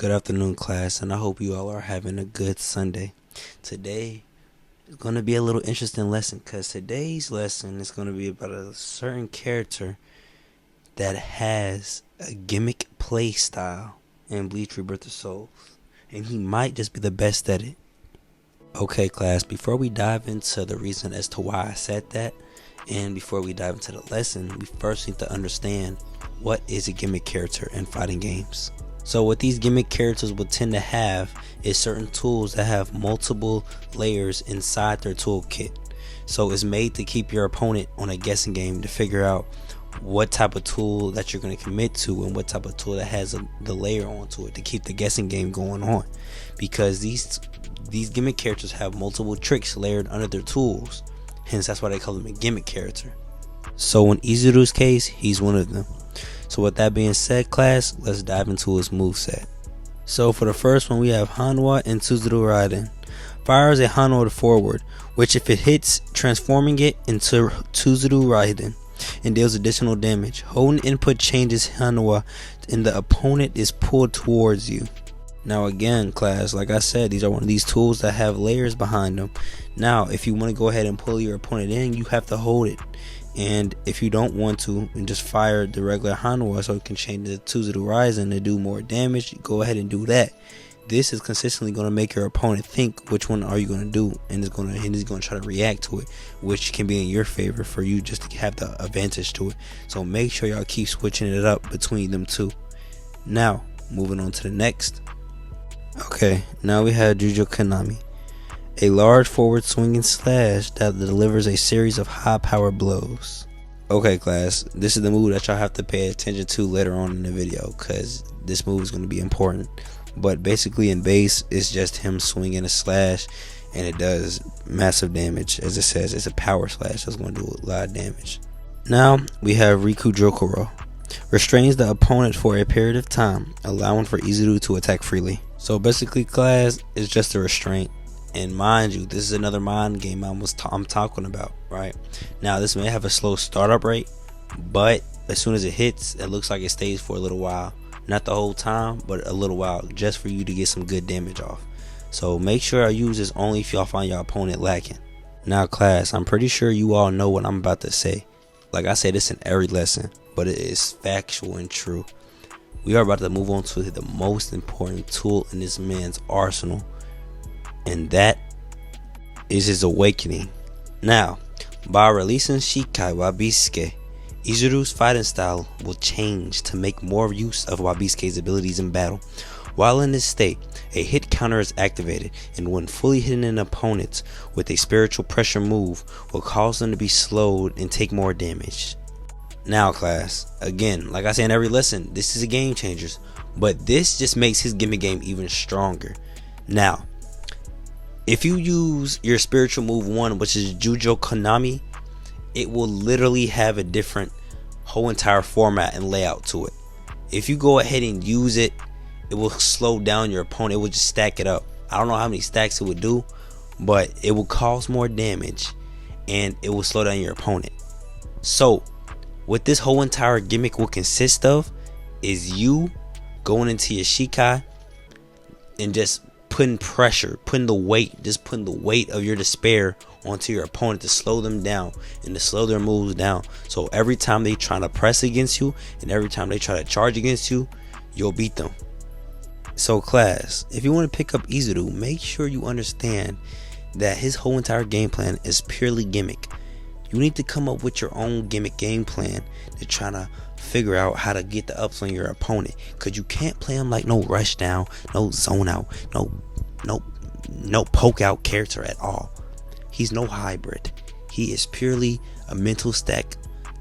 Good afternoon, class, and I hope you all are having a good Sunday. Today is going to be a little interesting lesson because today's lesson is going to be about a certain character that has a gimmick play style in Bleach Rebirth of Souls, and he might just be the best at it. Okay, class, before we dive into the reason as to why I said that, and before we dive into the lesson, we first need to understand what is a gimmick character in fighting games. So what these gimmick characters will tend to have is certain tools that have multiple layers inside their toolkit. So it's made to keep your opponent on a guessing game to figure out what type of tool that you're going to commit to and what type of tool that has the layer onto it to keep the guessing game going on. Because these gimmick characters have multiple tricks layered under their tools. Hence that's why they call them a gimmick character. So in Izuru's case, he's one of them. So with that being said, class, let's dive into his moveset. So for the first one, we have Hanwha and Izuru Raiden. Fires a Hanwha forward, which if it hits, transforming it into Izuru Raiden, and deals additional damage. Holding input changes Hanwha and the opponent is pulled towards you. Now again, class, like I said, these are one of these tools that have layers behind them. Now if you want to go ahead and pull your opponent in, you have to hold it. And if you don't want to and just fire the regular Hanwha so it can change the Izuru Raiden to do more damage, go ahead and do that. This is consistently going to make your opponent think which one are you going to do, and he's going to try to react to it, which can be in your favor for you just to have the advantage to it. So make sure y'all keep switching it up between them two. Now moving on to the next. Okay, now we have Ryokibutsuji, a large forward swinging slash that delivers a series of high power blows. Okay, class, this is the move that y'all have to pay attention to later on in the video because this move is going to be important. But basically in base, it's just him swinging a slash and it does massive damage. As it says, it's a power slash that's going to do a lot of damage. Now we have Ryokibutsuji. Restrains the opponent for a period of time, allowing for Izuru to attack freely. So basically, class, it's just a restraint. And mind you, this is another mind game I'm talking about, right? Now this may have a slow startup rate, but as soon as it hits, it looks like it stays for a little while. Not the whole time, but a little while, just for you to get some good damage off. So make sure I use this only if y'all find your opponent lacking. Now class, I'm pretty sure you all know what I'm about to say. Like I say this in every lesson, but it is factual and true. We are about to move on to the most important tool in this man's arsenal, and that is his awakening. Now, by releasing Shikai Wabisuke, Izuru's fighting style will change to make more use of Wabisuke's abilities in battle. While in this state, a hit counter is activated, and when fully hitting an opponent with a spiritual pressure move will cause them to be slowed and take more damage. Now class, again, like I say in every lesson, this is a game changer, but this just makes his gimmick game even stronger. Now, if you use your spiritual move 1, which is Jujo Konami, it will literally have a different whole entire format and layout to it. If you go ahead and use it, it will slow down your opponent. It will just stack it up. I don't know how many stacks it would do, but it will cause more damage and it will slow down your opponent. So what this whole entire gimmick will consist of is you going into your Shikai and just putting pressure, putting the weight of your despair onto your opponent to slow them down and to slow their moves down. So every time they try to press against you and every time they try to charge against you, you'll beat them. So class, if you want to pick up Izuru, make sure you understand that his whole entire game plan is purely gimmick. You need to come up with your own gimmick game plan to try to figure out how to get the ups on your opponent, because you can't play him like no rush down, no zone out, no poke out character at all. He's no hybrid. He is purely a mental stack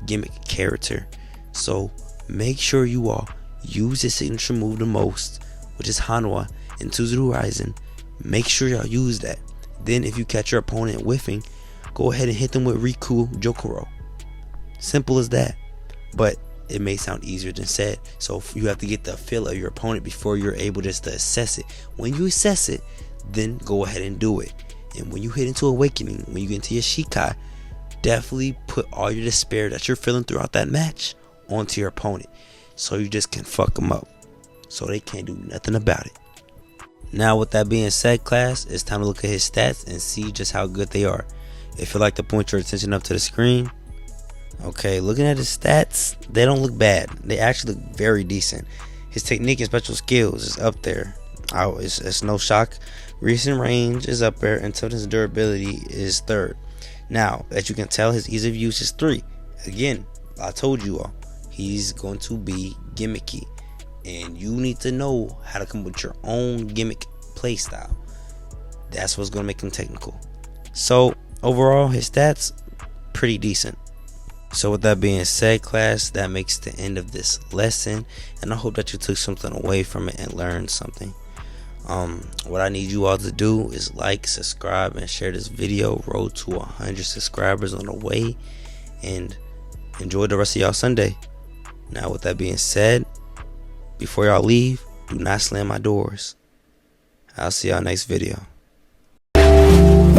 gimmick character. So make sure you all use his signature move the most, which is Hanwha and Izuru Raiden. Make sure y'all use that. Then if you catch your opponent whiffing, go ahead and hit them with Ryokibutsuji. Simple as that. But it may sound easier than said, so you have to get the feel of your opponent before you're able just to assess it. When you assess it, then go ahead and do it. And when you hit into awakening, when you get into your Shikai, definitely put all your despair that you're feeling throughout that match onto your opponent, so you just can fuck them up. so they can't do nothing about it. Now with that being said, class, it's time to look at his stats and see just how good they are. If you'd like to point your attention up to the screen. Okay, looking at his stats, they don't look bad. They actually look very decent. His technique and special skills is up there. It's no shock. Recent range is up there, and toughness and durability is third. Now, as you can tell, his ease of use is 3. Again, I told you all, he's going to be gimmicky, and you need to know how to come up with your own gimmick playstyle. That's what's going to make him technical. So overall, his stats pretty decent. So with that being said, class, that makes the end of this lesson, and I hope that you took something away from it and learned something. What I need you all to do is like, subscribe, and share this video. Road to 100 subscribers on the way, and enjoy the rest of y'all Sunday. Now with that being said, before y'all leave, do not slam my doors. I'll see y'all next video.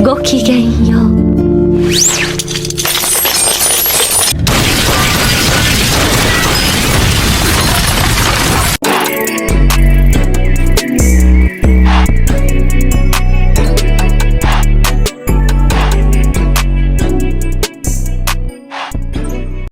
ごきげんよう。